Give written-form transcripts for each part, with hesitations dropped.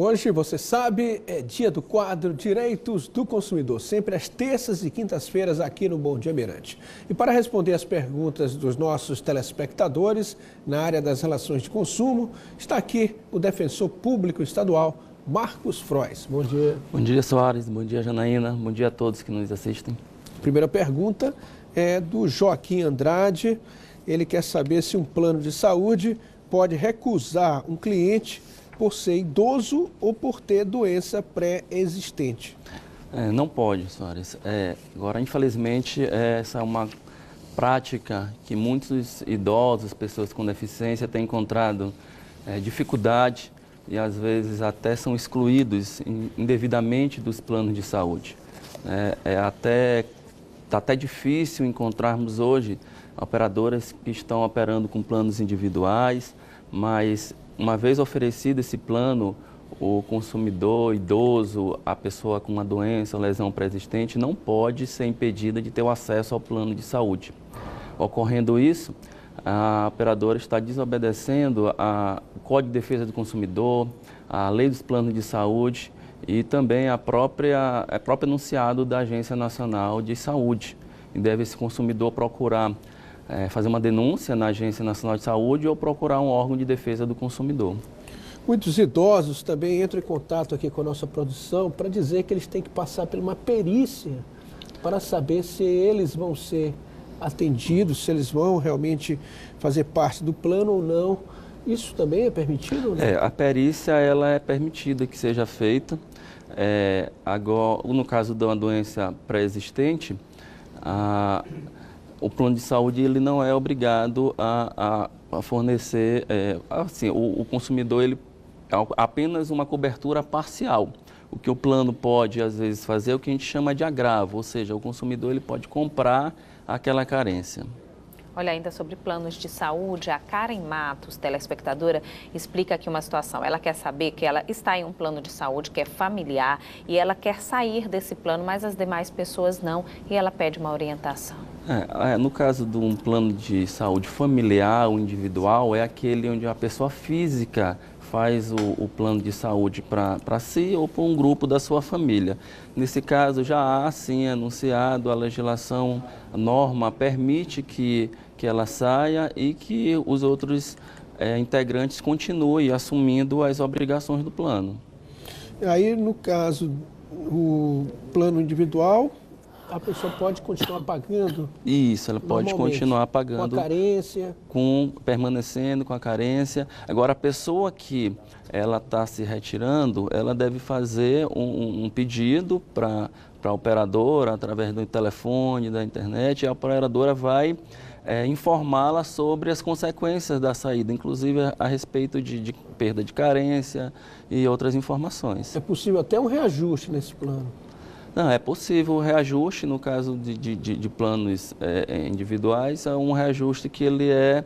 Hoje, você sabe, é dia do quadro Direitos do Consumidor, sempre às terças e quintas-feiras aqui no Bom Dia Mirante. E para responder as perguntas dos nossos telespectadores na área das relações de consumo, está aqui o defensor público estadual, Marcos Frois. Bom dia. Bom dia, Soares. Bom dia, Janaína. Bom dia a todos que nos assistem. Primeira pergunta é do Joaquim Andrade. Ele quer saber se um plano de saúde pode recusar um cliente por ser idoso ou por ter doença pré-existente. Não pode, Soares. Agora, infelizmente, essa é uma prática que muitos idosos, pessoas com deficiência, têm encontrado dificuldade e, às vezes, até são excluídos indevidamente dos planos de saúde. Está até difícil encontrarmos hoje operadoras que estão operando com planos individuais, mas uma vez oferecido esse plano, o consumidor idoso, a pessoa com uma doença ou lesão pré-existente, não pode ser impedida de ter o acesso ao plano de saúde. Ocorrendo isso, a operadora está desobedecendo o Código de Defesa do Consumidor, a Lei dos Planos de Saúde e também o próprio enunciado da Agência Nacional de Saúde. E deve esse consumidor procurar fazer uma denúncia na Agência Nacional de Saúde ou procurar um órgão de defesa do consumidor. Muitos idosos também entram em contato aqui com a nossa produção para dizer que eles têm que passar por uma perícia para saber se eles vão ser atendidos, se eles vão realmente fazer parte do plano ou não. Isso também é permitido? Né? A perícia ela é permitida que seja feita. Agora, no caso de uma doença pré-existente, o plano de saúde ele não é obrigado a fornecer, o consumidor ele apenas uma cobertura parcial. O que o plano pode, às vezes, fazer é o que a gente chama de agravo, ou seja, o consumidor ele pode comprar aquela carência. Olha, ainda sobre planos de saúde, a Karen Matos, telespectadora, explica aqui uma situação. Ela quer saber que ela está em um plano de saúde que é familiar e ela quer sair desse plano, mas as demais pessoas não, e ela pede uma orientação. No caso de um plano de saúde familiar ou individual, é aquele onde a pessoa física faz o plano de saúde para si ou para um grupo da sua família. Nesse caso, já há, sim, anunciado, a legislação, a norma permite que ela saia e que os outros integrantes continuem assumindo as obrigações do plano. Aí, no caso, o plano individual, a pessoa pode continuar pagando? Isso, ela pode continuar pagando. Com a carência? Permanecendo com a carência. Agora, a pessoa que ela está se retirando, ela deve fazer um pedido para a operadora, através do telefone, da internet, e a operadora vai informá-la sobre as consequências da saída, inclusive a respeito de perda de carência e outras informações. É possível até um reajuste nesse plano? Não, é possível o reajuste, no caso de planos individuais, é um reajuste que ele é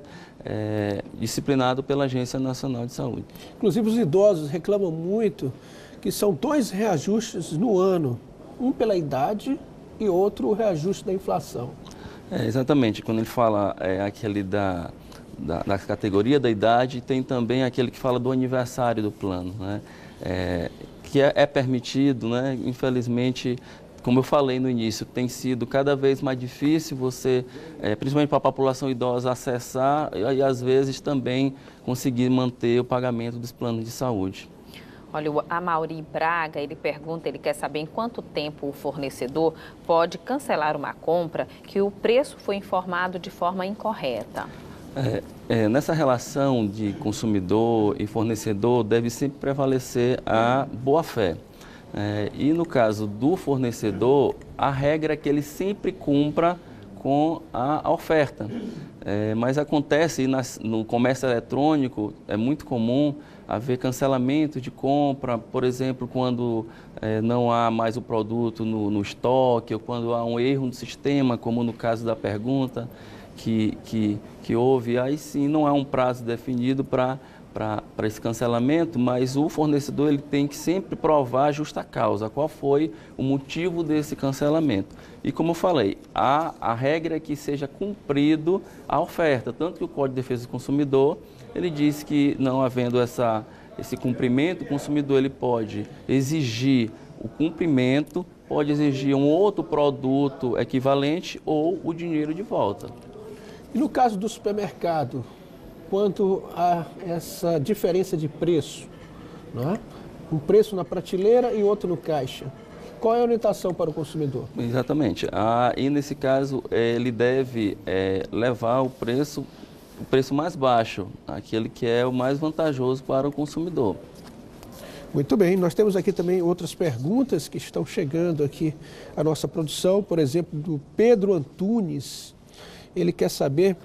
disciplinado pela Agência Nacional de Saúde. Inclusive, os idosos reclamam muito que são 2 reajustes no ano, um pela idade e outro o reajuste da inflação. Exatamente, quando ele fala aquele da categoria da idade, tem também aquele que fala do aniversário do plano, né? Que é permitido, né? Infelizmente, como eu falei no início, tem sido cada vez mais difícil você, principalmente para a população idosa, acessar e às vezes também conseguir manter o pagamento dos planos de saúde. Olha, o Amaury Braga, ele pergunta, ele quer saber em quanto tempo o fornecedor pode cancelar uma compra que o preço foi informado de forma incorreta. Nessa relação de consumidor e fornecedor deve sempre prevalecer a boa-fé. E no caso do fornecedor, a regra é que ele sempre cumpra com a oferta. Mas acontece no comércio eletrônico, é muito comum haver cancelamento de compra, por exemplo, quando não há mais o produto no estoque ou quando há um erro no sistema, como no caso da pergunta que houve. Aí sim não há um prazo definido para esse cancelamento, mas o fornecedor ele tem que sempre provar a justa causa, qual foi o motivo desse cancelamento. E como eu falei, a regra é que seja cumprido a oferta, tanto que o Código de Defesa do Consumidor, ele diz que não havendo esse cumprimento, o consumidor ele pode exigir o cumprimento, pode exigir um outro produto equivalente ou o dinheiro de volta. E no caso do supermercado, quanto a essa diferença de preço, não é? Um preço na prateleira e outro no caixa. Qual é a orientação para o consumidor? Exatamente. E nesse caso, ele deve levar o preço mais baixo, aquele que é o mais vantajoso para o consumidor. Muito bem, nós temos aqui também outras perguntas que estão chegando aqui à nossa produção, por exemplo, do Pedro Antunes. Ele quer saber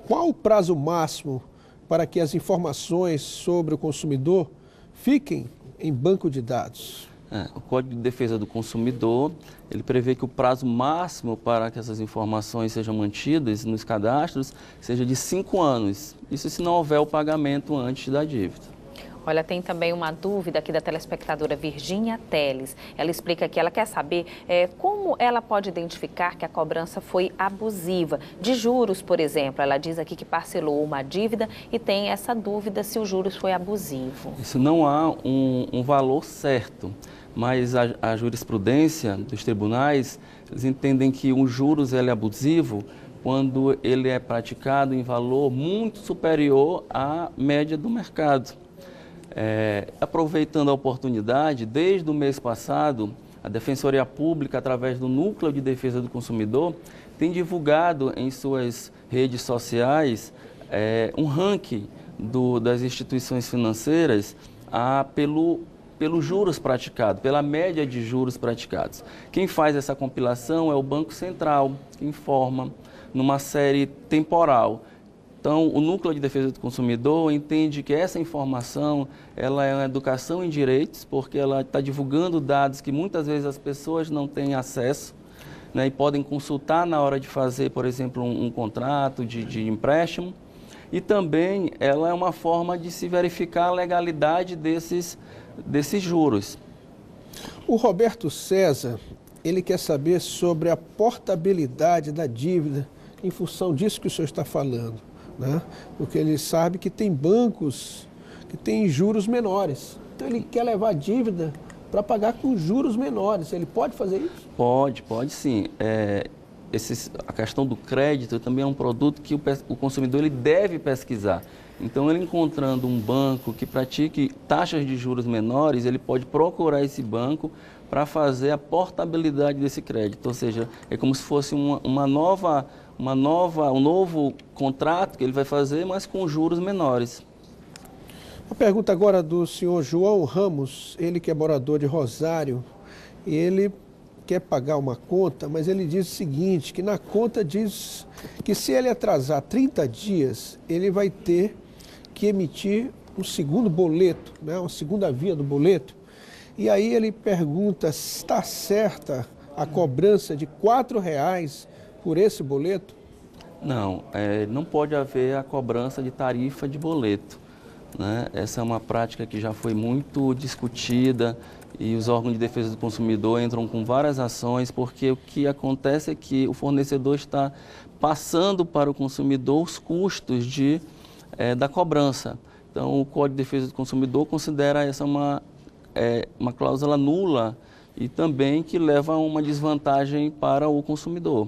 qual o prazo máximo para que as informações sobre o consumidor fiquem em banco de dados. O Código de Defesa do Consumidor, ele prevê que o prazo máximo para que essas informações sejam mantidas nos cadastros seja de 5 anos. Isso se não houver o pagamento antes da dívida. Olha, tem também uma dúvida aqui da telespectadora Virgínia Teles. Ela explica que ela quer saber como ela pode identificar que a cobrança foi abusiva. De juros, por exemplo, ela diz aqui que parcelou uma dívida e tem essa dúvida se o juros foi abusivo. Isso não há um valor certo, mas a jurisprudência dos tribunais, eles entendem que o juros é abusivo quando ele é praticado em valor muito superior à média do mercado. Aproveitando a oportunidade, desde o mês passado, a Defensoria Pública, através do Núcleo de Defesa do Consumidor, tem divulgado em suas redes sociais um ranking das instituições financeiras pelos juros praticados, pela média de juros praticados. Quem faz essa compilação é o Banco Central, que informa numa série temporal. Então, o Núcleo de Defesa do Consumidor entende que essa informação ela é uma educação em direitos, porque ela está divulgando dados que muitas vezes as pessoas não têm acesso, né, e podem consultar na hora de fazer, por exemplo, um contrato de empréstimo. E também ela é uma forma de se verificar a legalidade desses juros. O Roberto César, ele quer saber sobre a portabilidade da dívida em função disso que o senhor está falando. Né? Porque ele sabe que tem bancos que têm juros menores. Então ele quer levar a dívida para pagar com juros menores. Ele pode fazer isso? Pode sim. A questão do crédito também é um produto que o consumidor ele deve pesquisar. Então, ele encontrando um banco que pratique taxas de juros menores, ele pode procurar esse banco para fazer a portabilidade desse crédito. Ou seja, é como se fosse um novo contrato que ele vai fazer, mas com juros menores. Uma pergunta agora do senhor João Ramos, ele que é morador de Rosário, e ele quer pagar uma conta, mas ele diz o seguinte, que na conta diz que se ele atrasar 30 dias, ele vai ter que emitir um segundo boleto, né, uma segunda via do boleto. E aí ele pergunta se está certa a cobrança de R$4 por esse boleto? Não, não pode haver a cobrança de tarifa de boleto, né? Essa é uma prática que já foi muito discutida e os órgãos de defesa do consumidor entram com várias ações, porque o que acontece é que o fornecedor está passando para o consumidor os custos da cobrança. Então, o Código de Defesa do Consumidor considera essa uma cláusula nula e também que leva a uma desvantagem para o consumidor.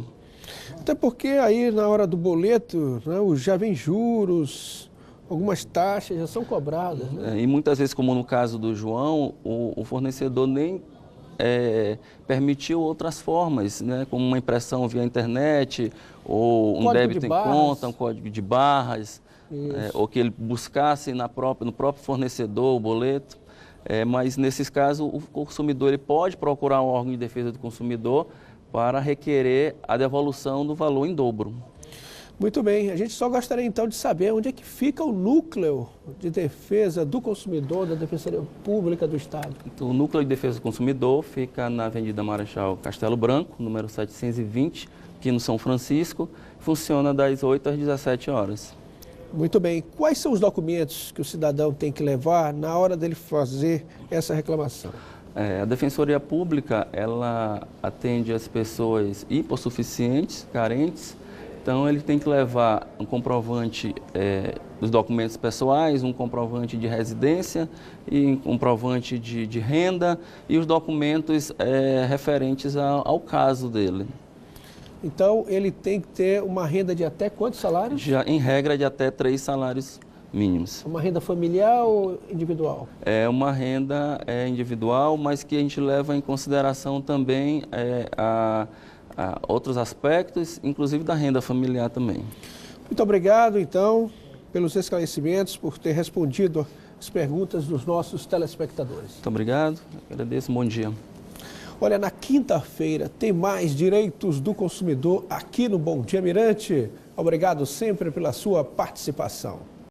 Até porque aí na hora do boleto, né, já vem juros, algumas taxas já são cobradas. Né? E muitas vezes, como no caso do João, o fornecedor nem permitiu outras formas, né, como uma impressão via internet, ou um débito em conta, um código de barras, ou que ele buscasse no próprio fornecedor o boleto. Mas nesses casos o consumidor ele pode procurar um órgão de defesa do consumidor para requerer a devolução do valor em dobro. Muito bem, a gente só gostaria então de saber onde é que fica o Núcleo de Defesa do Consumidor da Defensoria Pública do Estado. Então, o Núcleo de Defesa do Consumidor fica na Avenida Marechal Castelo Branco, número 720, aqui no São Francisco, funciona das 8 às 17 horas. Muito bem. Quais são os documentos que o cidadão tem que levar na hora dele fazer essa reclamação? A Defensoria Pública, ela atende as pessoas hipossuficientes, carentes, Então, ele tem que levar um comprovante dos documentos pessoais, um comprovante de residência e um comprovante de renda e os documentos referentes ao caso dele. Então, ele tem que ter uma renda de até quantos salários? Já em regra de até 3 salários mínimos. Uma renda familiar ou individual? É uma renda individual, mas que a gente leva em consideração também a outros aspectos, inclusive da renda familiar também. Muito obrigado, então, pelos esclarecimentos, por ter respondido as perguntas dos nossos telespectadores. Muito obrigado, agradeço, bom dia. Olha, na quinta-feira tem mais Direitos do Consumidor aqui no Bom Dia Mirante. Obrigado sempre pela sua participação.